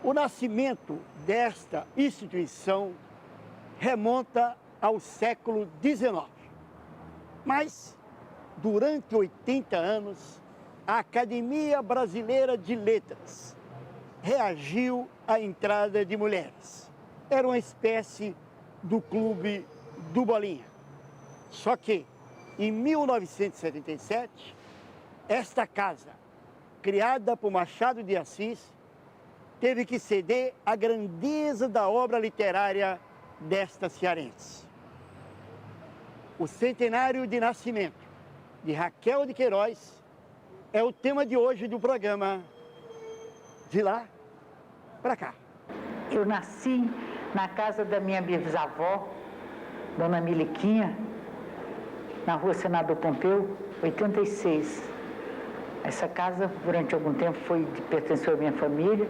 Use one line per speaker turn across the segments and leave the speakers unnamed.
O nascimento desta instituição remonta ao século XIX. Mas, durante 80 anos, a Academia Brasileira de Letras reagiu à entrada de mulheres. Era uma espécie do Clube do Bolinha. Só que, em 1977, esta casa, criada por Machado de Assis, teve que ceder à grandeza da obra literária desta cearense. O centenário de nascimento de Raquel de Queiroz é o tema de hoje do programa De Lá Pra Cá.
Eu nasci na casa da minha bisavó, Dona Miliquinha, na rua Senador Pompeu, 86. Essa casa, durante algum tempo, pertenceu à minha família,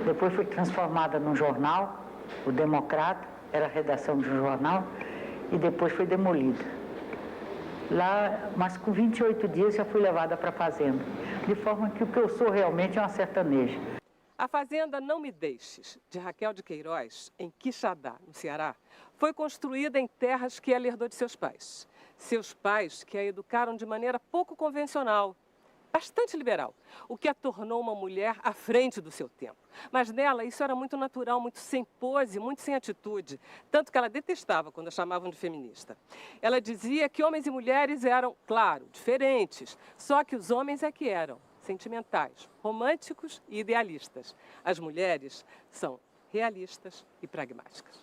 depois foi transformada num jornal, o Democrata, era a redação de um jornal, e depois foi demolida. Lá, mas com 28 dias, já fui levada para a fazenda, de forma que o que eu sou realmente é uma sertaneja.
A fazenda Não Me Deixes, de Raquel de Queiroz, em Quixadá, no Ceará, foi construída em terras que ela herdou de seus pais. Seus pais que a educaram de maneira pouco convencional, bastante liberal, o que a tornou uma mulher à frente do seu tempo. Mas nela isso era muito natural, muito sem pose, muito sem atitude, tanto que ela detestava quando a chamavam de feminista. Ela dizia que homens e mulheres eram, claro, diferentes, só que os homens é que eram sentimentais, românticos e idealistas. As mulheres são realistas e pragmáticas.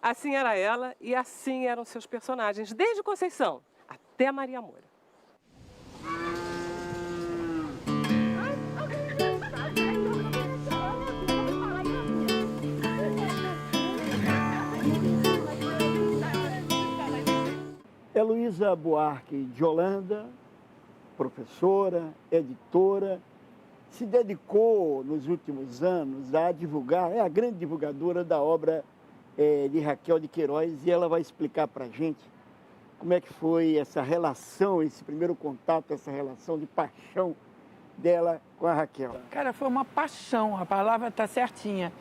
Assim era ela e assim eram seus personagens, desde Conceição até Maria Moura.
Heloísa Buarque de Holanda, professora, editora, se dedicou nos últimos anos a divulgar, é a grande divulgadora da obra de Raquel de Queiroz, e ela vai explicar para a gente como é que foi essa relação, esse primeiro contato, essa relação de paixão dela com a Raquel.
Cara, foi uma paixão, a palavra está certinha.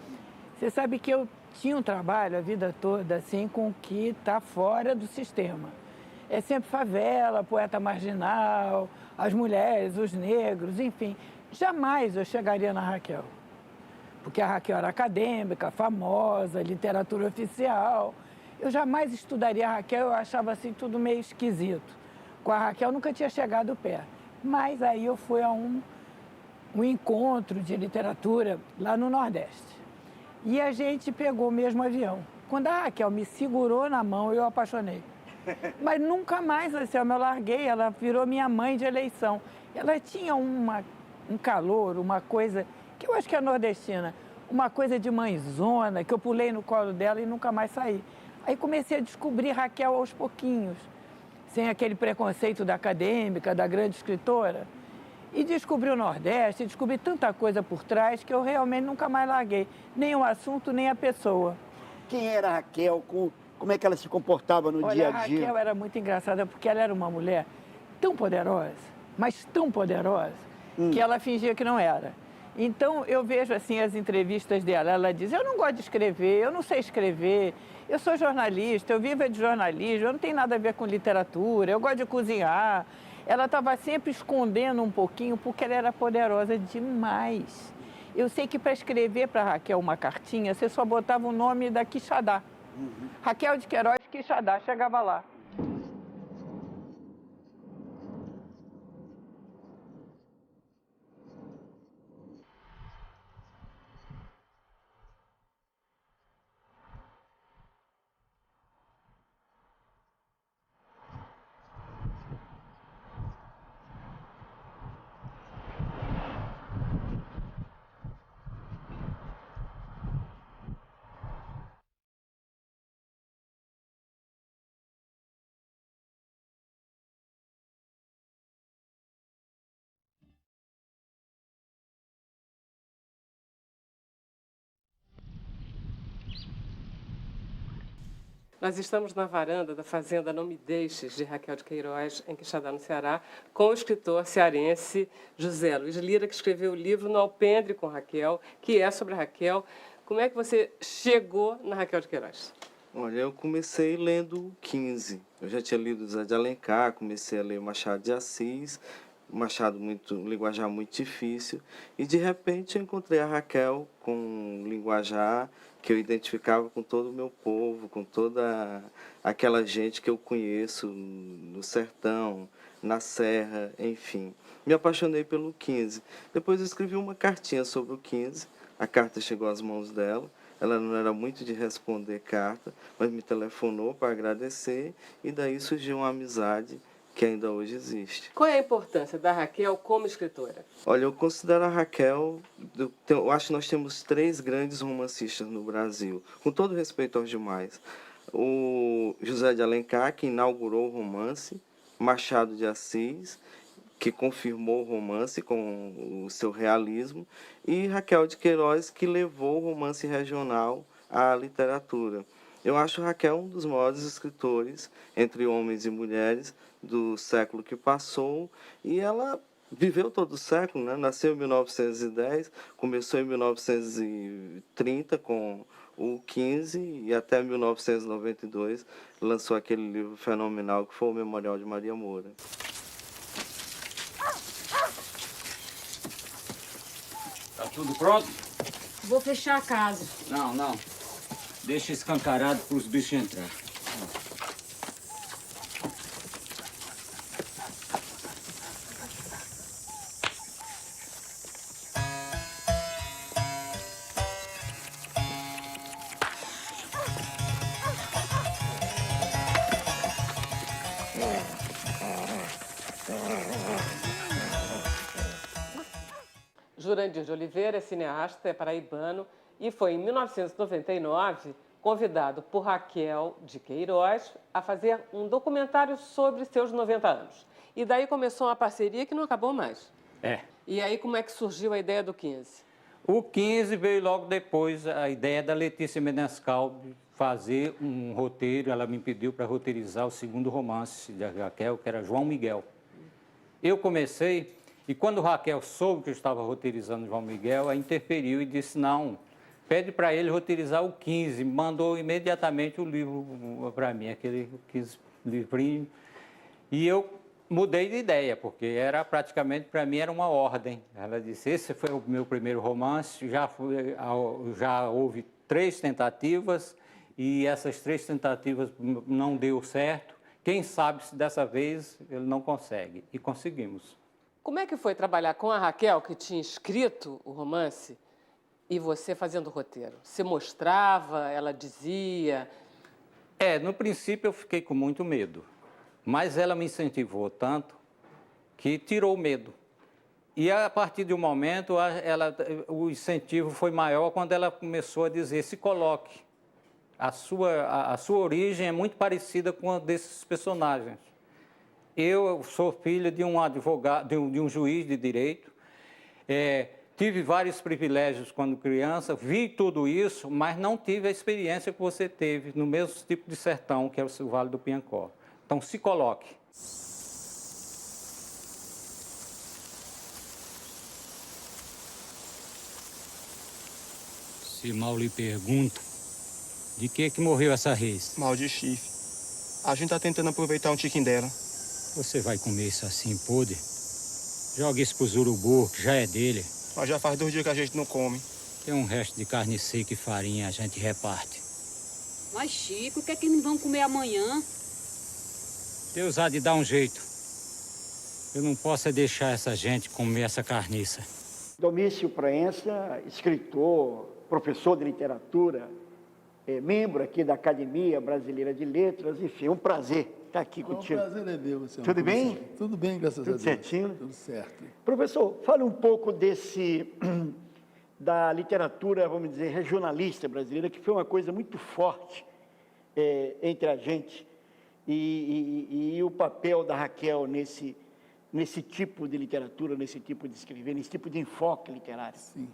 Você sabe que eu tinha um trabalho a vida toda assim com o que está fora do sistema. É sempre favela, poeta marginal, as mulheres, os negros, enfim. Jamais eu chegaria na Raquel. Porque a Raquel era acadêmica, famosa, literatura oficial. Eu jamais estudaria a Raquel, eu achava assim tudo meio esquisito. Com a Raquel nunca tinha chegado perto. Mas aí eu fui a um encontro de literatura lá no Nordeste. E a gente pegou o mesmo avião. Quando a Raquel me segurou na mão, eu apaixonei. Mas nunca mais, assim, eu me larguei, ela virou minha mãe de eleição. Ela tinha um calor, uma coisa, que eu acho que é nordestina, uma coisa de mãezona, que eu pulei no colo dela e nunca mais saí. Aí comecei a descobrir Raquel aos pouquinhos, sem aquele preconceito da acadêmica, da grande escritora. E descobri o Nordeste, descobri tanta coisa por trás que eu realmente nunca mais larguei, nem o assunto, nem a pessoa.
Quem era a Raquel? Como é que ela se comportava no dia a dia?
Olha, a Raquel era muito engraçada porque ela era uma mulher tão poderosa, mas tão poderosa, que ela fingia que não era. Então, eu vejo assim as entrevistas dela, ela diz, eu não gosto de escrever, eu não sei escrever, eu sou jornalista, eu vivo de jornalismo, eu não tenho nada a ver com literatura, eu gosto de cozinhar. Ela estava sempre escondendo um pouquinho porque ela era poderosa demais. Eu sei que para escrever para Raquel uma cartinha, você só botava o nome da Quixadá. Raquel de Queiroz, Quixadá, chegava lá.
Nós estamos na varanda da Fazenda Não Me Deixes, de Raquel de Queiroz, em Quixadá, no Ceará, com o escritor cearense José Luiz Lira, que escreveu o livro No Alpendre com Raquel, que é sobre a Raquel. Como é que você chegou na Raquel de Queiroz?
Olha, eu comecei lendo 15. Eu já tinha lido José de Alencar, comecei a ler Machado de Assis, Machado linguajar muito difícil, e de repente eu encontrei a Raquel com um linguajar que eu identificava com todo o meu povo, com toda aquela gente que eu conheço no sertão, na serra, enfim. Me apaixonei pelo 15. Depois eu escrevi uma cartinha sobre o 15, a carta chegou às mãos dela, ela não era muito de responder carta, mas me telefonou para agradecer, e daí surgiu uma amizade que ainda hoje existe.
Qual é a importância da Raquel como escritora?
Olha, eu considero a Raquel, eu acho que nós temos 3 grandes romancistas no Brasil, com todo respeito aos demais. O José de Alencar, que inaugurou o romance, Machado de Assis, que confirmou o romance com o seu realismo, e Raquel de Queiroz, que levou o romance regional à literatura. Eu acho Raquel um dos maiores escritores, entre homens e mulheres, do século que passou, e ela viveu todo o século, né? Nasceu em 1910, começou em 1930 com o 15 e até 1992 lançou aquele livro fenomenal que foi o Memorial de Maria Moura.
Tá tudo pronto?
Vou fechar a casa.
Não, não. Deixa escancarado para os bichos entrar.
Jurandir de Oliveira é cineasta, é paraibano e foi em 1999 convidado por Raquel de Queiroz a fazer um documentário sobre seus 90 anos. E daí começou uma parceria que não acabou mais.
É.
E aí como é que surgiu a ideia do 15?
O 15 veio logo depois a ideia da Letícia Menescal de fazer um roteiro. Ela me pediu para roteirizar o segundo romance da Raquel, que era João Miguel. Eu comecei, e quando Raquel soube que eu estava roteirizando João Miguel, ela interferiu e disse, não, pede para ele roteirizar o 15. Mandou imediatamente o livro para mim, aquele 15 livrinho. E eu mudei de ideia, porque era praticamente, para mim, era uma ordem. Ela disse, esse foi o meu primeiro romance, já houve 3 tentativas, e essas 3 tentativas não deu certo. Quem sabe se dessa vez ele não consegue. E conseguimos.
Como é que foi trabalhar com a Raquel, que tinha escrito o romance, e você fazendo o roteiro? Você mostrava, ela dizia?
No princípio eu fiquei com muito medo, mas ela me incentivou tanto que tirou o medo. E a partir de um momento, o incentivo foi maior quando ela começou a dizer, se coloque. A sua origem é muito parecida com a desses personagens. Eu sou filho de um advogado, de um juiz de direito, tive vários privilégios quando criança, vi tudo isso, mas não tive a experiência que você teve no mesmo tipo de sertão, que é o Vale do Piancó. Então, se coloque. Se mal lhe pergunto, de que morreu essa res?
Mal de chifre. A gente tá tentando aproveitar um tiquinho dela.
Você vai comer isso assim, podre? Joga isso pros urubu, que já é dele.
Mas já faz 2 dias que a gente não come.
Tem um resto de carne seca e farinha, a gente reparte.
Mas, Chico, o que é que eles vão comer amanhã?
Deus há de dar um jeito. Eu não posso deixar essa gente comer essa carniça.
Domício Proença, escritor, professor de literatura, membro aqui da Academia Brasileira de Letras, enfim, um prazer estar aqui contigo.
O prazer é meu, senhor.
Tudo bem?
Tudo bem, graças a Deus.
Tudo certinho?
Tudo certo.
Professor, fale um pouco da literatura, vamos dizer, regionalista brasileira, que foi uma coisa muito forte entre a gente, e o papel da Raquel nesse tipo de literatura, nesse tipo de escrever, nesse tipo de enfoque literário.
Sim.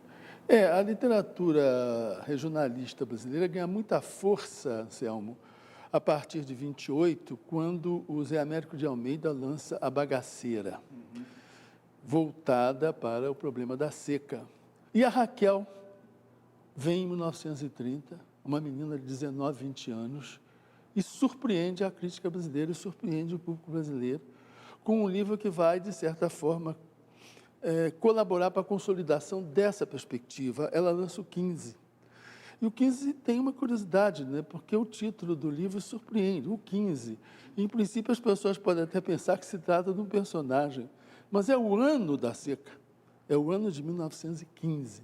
A literatura regionalista brasileira ganha muita força, Anselmo, a partir de 28, quando o Zé Américo de Almeida lança A Bagaceira, voltada para o problema da seca. E a Raquel vem em 1930, uma menina de 19, 20 anos, e surpreende a crítica brasileira e surpreende o público brasileiro com um livro que vai, de certa forma, colaborar para a consolidação dessa perspectiva. Ela lança o 15. E o 15 tem uma curiosidade, né? Porque o título do livro surpreende, o 15. Em princípio, as pessoas podem até pensar que se trata de um personagem, mas é o ano da seca, é o ano de 1915.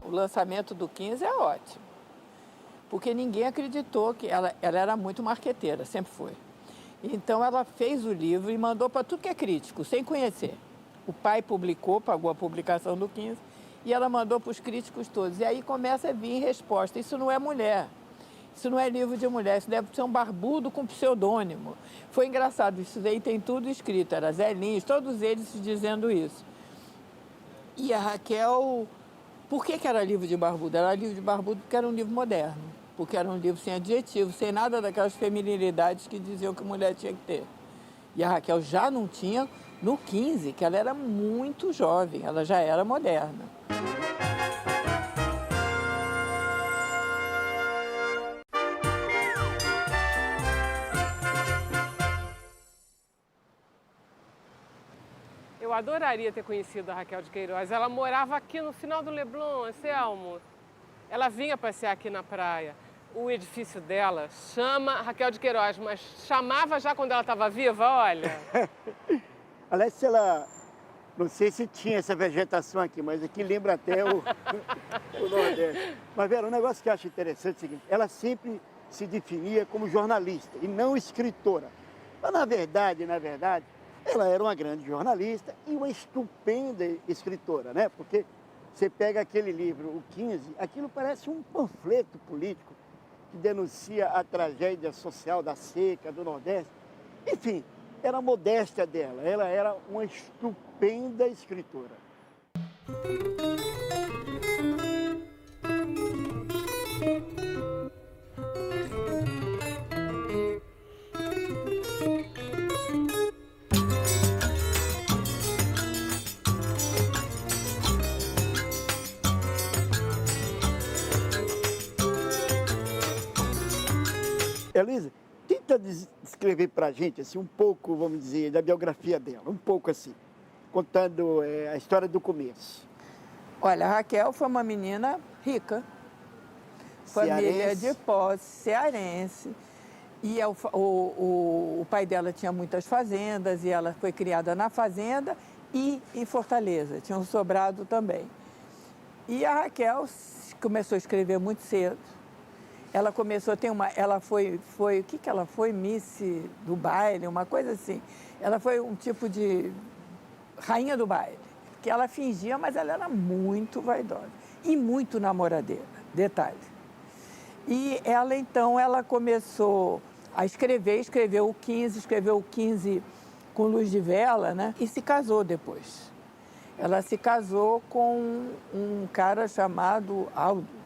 O lançamento do 15 é ótimo, porque ninguém acreditou que ela era muito marqueteira, sempre foi. Então ela fez o livro e mandou para tudo que é crítico, sem conhecer. O pai publicou, pagou a publicação do 15, e ela mandou para os críticos todos. E aí começa a vir resposta. Isso não é mulher, isso não é livro de mulher, isso deve ser um barbudo com pseudônimo. Foi engraçado, isso daí tem tudo escrito, era Zé Lins, todos eles dizendo isso. E a Raquel... Por que era livro de barbudo? Era livro de barbudo porque era um livro moderno, porque era um livro sem adjetivo, sem nada daquelas feminilidades que diziam que mulher tinha que ter. E a Raquel já não tinha no 15, que ela era muito jovem, ela já era moderna.
Eu adoraria ter conhecido a Raquel de Queiroz. Ela morava aqui no final do Leblon, Anselmo. Ela vinha passear aqui na praia. O edifício dela chama Raquel de Queiroz, mas chamava já quando ela estava viva, olha.
Aliás, se ela... Não sei se tinha essa vegetação aqui, mas aqui lembra até o Nordeste. Mas, Vera, um negócio que eu acho interessante é o seguinte, ela sempre se definia como jornalista e não escritora. Mas, na verdade, ela era uma grande jornalista e uma estupenda escritora, né? Porque você pega aquele livro, o 15, aquilo parece um panfleto político que denuncia a tragédia social da seca, do Nordeste. Enfim, era a modéstia dela, ela era uma estupenda escritora. Elisa, tenta descrever para a gente assim, um pouco, vamos dizer, da biografia dela, um pouco assim, contando a história do começo.
Olha, a Raquel foi uma menina rica, família de posse, cearense, e o pai dela tinha muitas fazendas e ela foi criada na fazenda e em Fortaleza, tinha um sobrado também. E a Raquel começou a escrever muito cedo. Ela começou a ter ela foi, o que ela foi? Miss do baile, uma coisa assim. Ela foi um tipo de rainha do baile, que ela fingia, mas ela era muito vaidosa e muito namoradeira, detalhe. E ela, então, ela começou a escreveu o 15 com luz de vela, né? E se casou depois. Ela se casou com um cara chamado Aldo.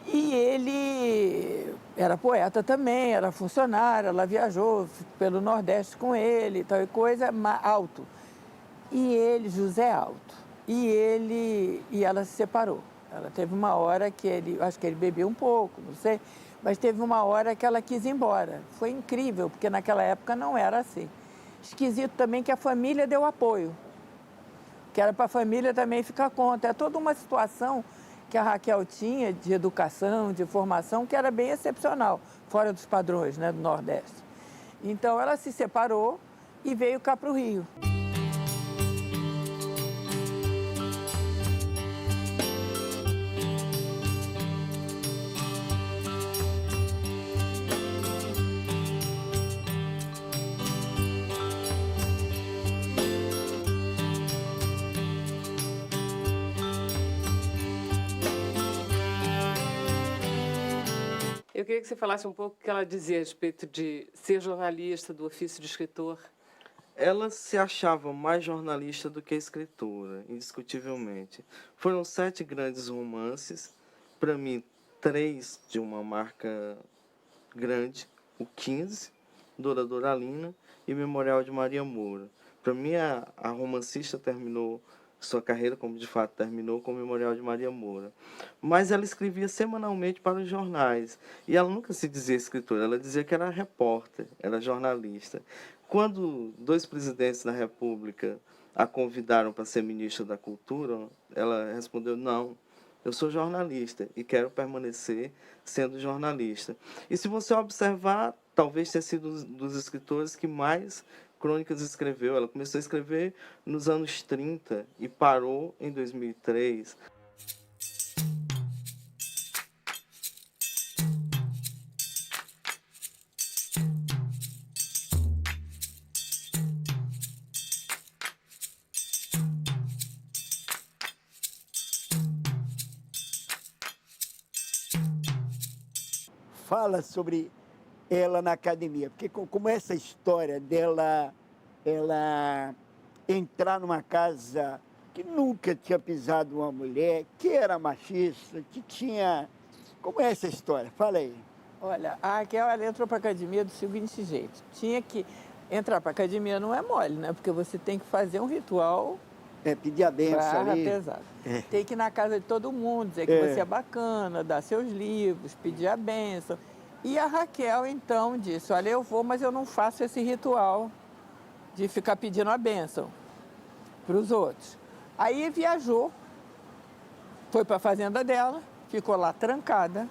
E ele era poeta também, era funcionário, ela viajou pelo Nordeste com ele, tal e coisa, Alto. E ele, José Alto. E ela se separou. Ela teve uma hora que acho que ele bebeu um pouco, não sei, mas teve uma hora que ela quis ir embora. Foi incrível, porque naquela época não era assim. Esquisito também que a família deu apoio, que era para a família também ficar conta. É toda uma situação que a Raquel tinha de educação, de formação, que era bem excepcional, fora dos padrões, né, do Nordeste. Então, ela se separou e veio cá para o Rio.
Eu queria que você falasse um pouco o que ela dizia a respeito de ser jornalista, do ofício de escritor.
Ela se achava mais jornalista do que escritora, indiscutivelmente. Foram 7 grandes romances, para mim, 3 de uma marca grande, o 15, Dora Doralina e Memorial de Maria Moura. Para mim, a romancista terminou sua carreira, como de fato terminou, com o Memorial de Maria Moura. Mas ela escrevia semanalmente para os jornais. E ela nunca se dizia escritora, ela dizia que era repórter, era jornalista. Quando 2 presidentes da República a convidaram para ser ministra da Cultura, ela respondeu: não, eu sou jornalista e quero permanecer sendo jornalista. E se você observar, talvez tenha sido um dos escritores que mais crônicas escreveu. Ela começou a escrever nos anos 30 e parou em 2003.
Fala sobre ela na academia, porque como essa história dela, ela entrar numa casa que nunca tinha pisado uma mulher, que era machista, que tinha... Como é essa história? Fala aí.
Olha, a Raquel, ela entrou para a academia do seguinte jeito. Tinha que entrar para a academia, não é mole, né? Porque você tem que fazer um ritual...
pedir a benção ali.
Pesado. Tem que ir na casa de todo mundo, dizer que você é bacana, dar seus livros, pedir a benção. E a Raquel, então, disse: olha, eu vou, mas eu não faço esse ritual de ficar pedindo a benção para os outros. Aí viajou, foi para a fazenda dela, ficou lá trancada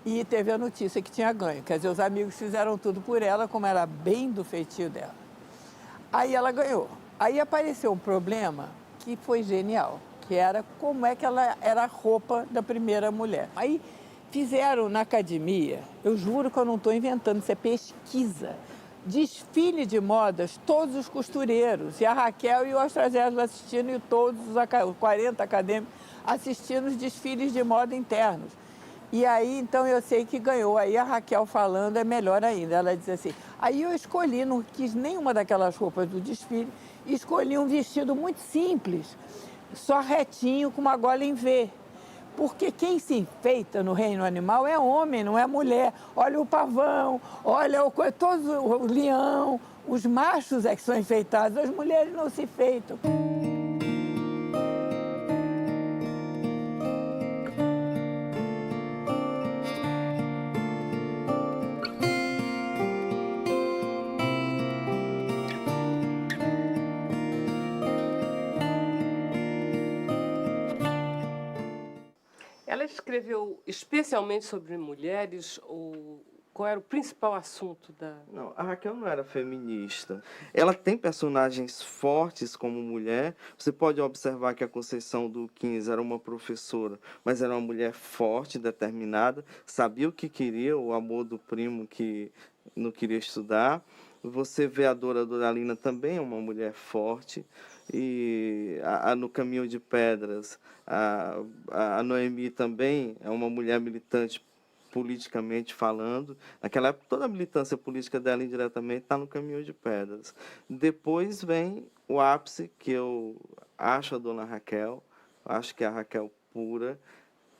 e teve a notícia que tinha ganho. Quer dizer, os amigos fizeram tudo por ela, como era bem do feitio dela. Aí ela ganhou. Aí apareceu um problema que foi genial, que era como é que ela era a roupa da primeira mulher. Aí fizeram na academia, eu juro que eu não estou inventando, isso é pesquisa, desfile de modas, todos os costureiros, e a Raquel e o Astragésilo assistindo, e todos os 40 acadêmicos assistindo os desfiles de moda internos. E aí, então, eu sei que ganhou. Aí a Raquel falando é melhor ainda. Ela diz assim: aí eu escolhi, não quis nenhuma daquelas roupas do desfile, escolhi um vestido muito simples, só retinho, com uma gola em V. Porque quem se enfeita no reino animal é homem, não é mulher. Olha o pavão, olha todo o leão, os machos é que são enfeitados, as mulheres não se enfeitam.
Ela escreveu especialmente sobre mulheres ou qual era o principal assunto da...
Não, a Raquel não era feminista. Ela tem personagens fortes como mulher. Você pode observar que a Conceição do 15 era uma professora, mas era uma mulher forte, determinada, sabia o que queria, o amor do primo que não queria estudar. Você vê a Dora Doralina também é uma mulher forte. E no Caminho de Pedras, a Noemi também é uma mulher militante politicamente falando. Naquela época, toda a militância política dela indiretamente está no Caminho de Pedras. Depois vem o ápice, que eu acho a Dona Raquel, acho que é a Raquel pura.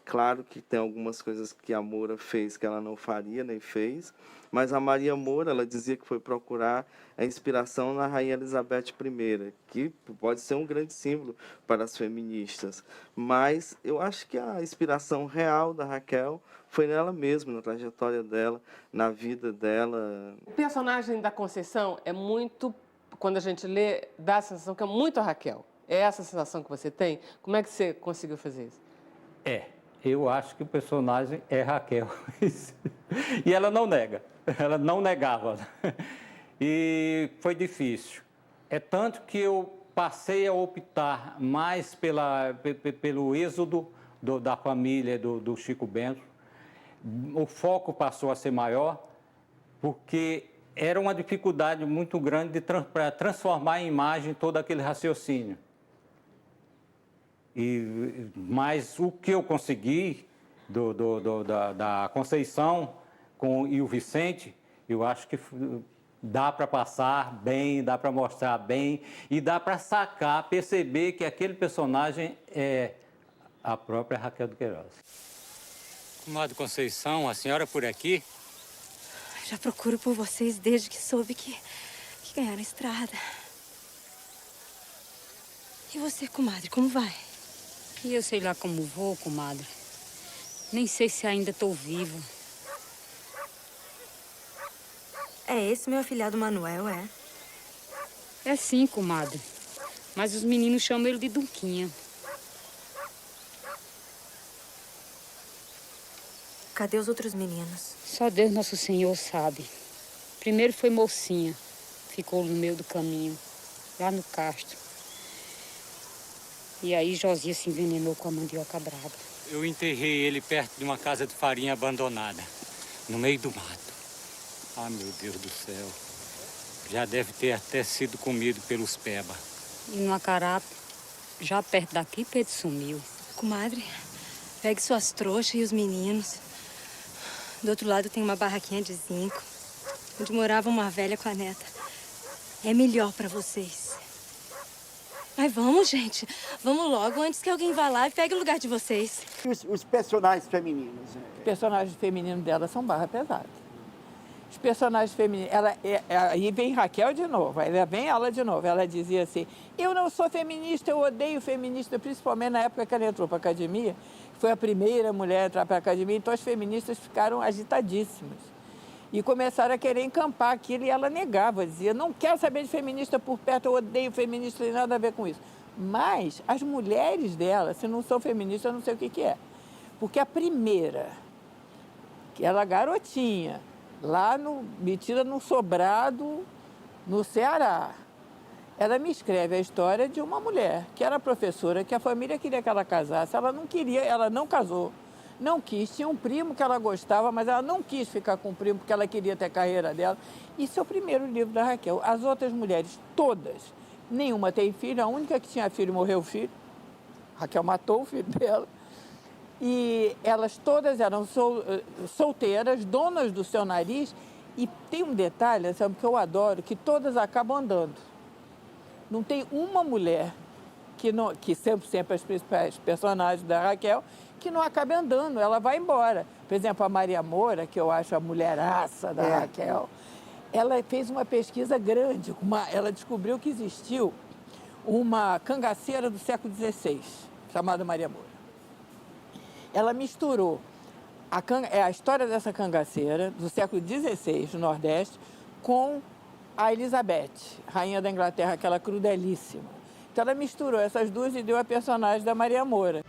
Claro que tem algumas coisas que a Moura fez que ela não faria, nem fez, mas a Maria Moura, ela dizia que foi procurar a inspiração na Rainha Elizabeth I, que pode ser um grande símbolo para as feministas. Mas eu acho que a inspiração real da Raquel foi nela mesma, na trajetória dela, na vida dela.
O personagem da Conceição é muito, quando a gente lê, dá a sensação que é muito a Raquel. É essa a sensação que você tem? Como é que você conseguiu fazer isso?
Eu acho que o personagem é Raquel. E ela não nega, ela não negava. E foi difícil. É tanto que eu passei a optar mais pelo êxodo da família do Chico Bento. O foco passou a ser maior, porque era uma dificuldade muito grande para transformar em imagem todo aquele raciocínio. Mas o que eu consegui da Conceição e o Vicente, eu acho que dá para passar bem, dá para mostrar bem e dá para sacar, perceber que aquele personagem é a própria Raquel de Queiroz. Comadre Conceição, a senhora por aqui?
Já procuro por vocês desde que soube que ganharam a estrada. E você, comadre, como vai?
E eu sei lá como vou, comadre. Nem sei se ainda estou viva.
É esse meu afilhado Manuel, é?
É sim, comadre. Mas os meninos chamam ele de Dunquinha.
Cadê os outros meninos?
Só Deus Nosso Senhor sabe. Primeiro foi Mocinha. Ficou no meio do caminho, lá no Castro. E aí Josias se envenenou com a mandioca brava.
Eu enterrei ele perto de uma casa de farinha abandonada, no meio do mato. Ah, meu Deus do céu. Já deve ter até sido comido pelos peba.
E no Acarape, já perto daqui, Pedro sumiu.
Comadre, pegue suas trouxas e os meninos. Do outro lado tem uma barraquinha de zinco, onde morava uma velha com a neta. É melhor para vocês. Mas vamos, gente. Vamos logo, antes que alguém vá lá e pegue o lugar de vocês.
Os personagens femininos.
Os personagens femininos dela são barra pesada. Os personagens femininos... Aí vem Raquel de novo, aí vem ela de novo. Ela dizia assim, eu não sou feminista, eu odeio feminista, principalmente na época que ela entrou para a academia. Foi a primeira mulher a entrar para a academia, então as feministas ficaram agitadíssimas. E começaram a querer encampar aquilo e ela negava, dizia, não quero saber de feminista por perto, eu odeio feminista, não tem nada a ver com isso. Mas as mulheres dela, se não são feministas, eu não sei o que é. Porque a primeira, que ela garotinha, lá metida num sobrado no Ceará, ela me escreve a história de uma mulher que era professora, que a família queria que ela casasse, ela não queria, ela não casou. Não quis, tinha um primo que ela gostava, mas ela não quis ficar com o primo porque ela queria ter a carreira dela. Isso é o primeiro livro da Raquel. As outras mulheres, todas, nenhuma tem filho, a única que tinha filho morreu o filho. Raquel matou o filho dela. E elas todas eram solteiras, donas do seu nariz. E tem um detalhe, sabe, que eu adoro, que todas acabam andando. Não tem uma mulher que sempre as principais personagens da Raquel, que não acabe andando, ela vai embora. Por exemplo, a Maria Moura, que eu acho a mulheraça da Raquel, ela fez uma pesquisa grande, ela descobriu que existiu uma cangaceira do século XVI, chamada Maria Moura. Ela misturou a história dessa cangaceira do século XVI, no Nordeste, com a Elizabeth, rainha da Inglaterra, aquela crudelíssima. Então ela misturou essas duas e deu a personagem da Maria Moura.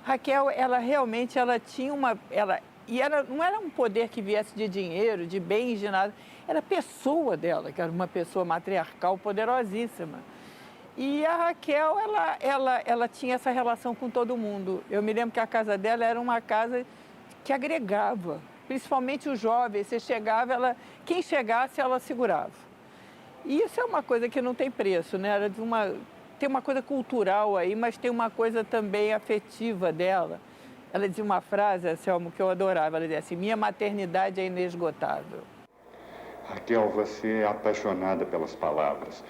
Raquel, ela realmente tinha não era um poder que viesse de dinheiro, de bens, de nada. Era a pessoa dela, que era uma pessoa matriarcal poderosíssima. E a Raquel, ela tinha essa relação com todo mundo. Eu me lembro que a casa dela era uma casa que agregava, principalmente os jovens. Você chegava, quem chegasse, ela segurava. E isso é uma coisa que não tem preço, né? Tem uma coisa cultural aí, mas tem uma coisa também afetiva dela. Ela dizia uma frase, Anselmo, que eu adorava. Ela dizia assim, minha maternidade é inesgotável.
Raquel, você é apaixonada pelas palavras.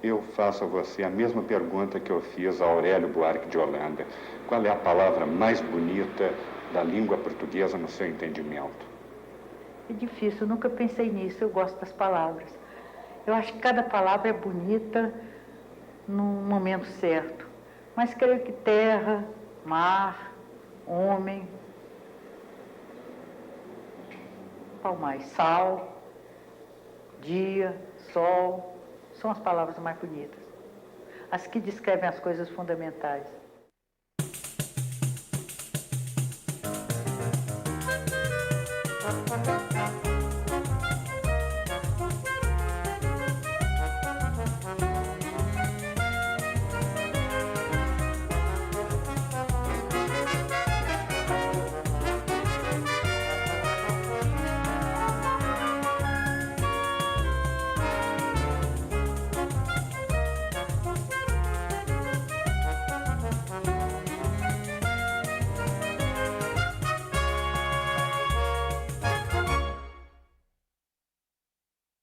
Eu faço a você a mesma pergunta que eu fiz a Aurélio Buarque de Holanda. Qual é a palavra mais bonita da língua portuguesa no seu entendimento?
É difícil, eu nunca pensei nisso, eu gosto das palavras. Eu acho que cada palavra é bonita num momento certo. Mas creio que terra, mar, homem, qual mais? Sal, dia, sol, são as palavras mais bonitas. As que descrevem as coisas fundamentais.
Música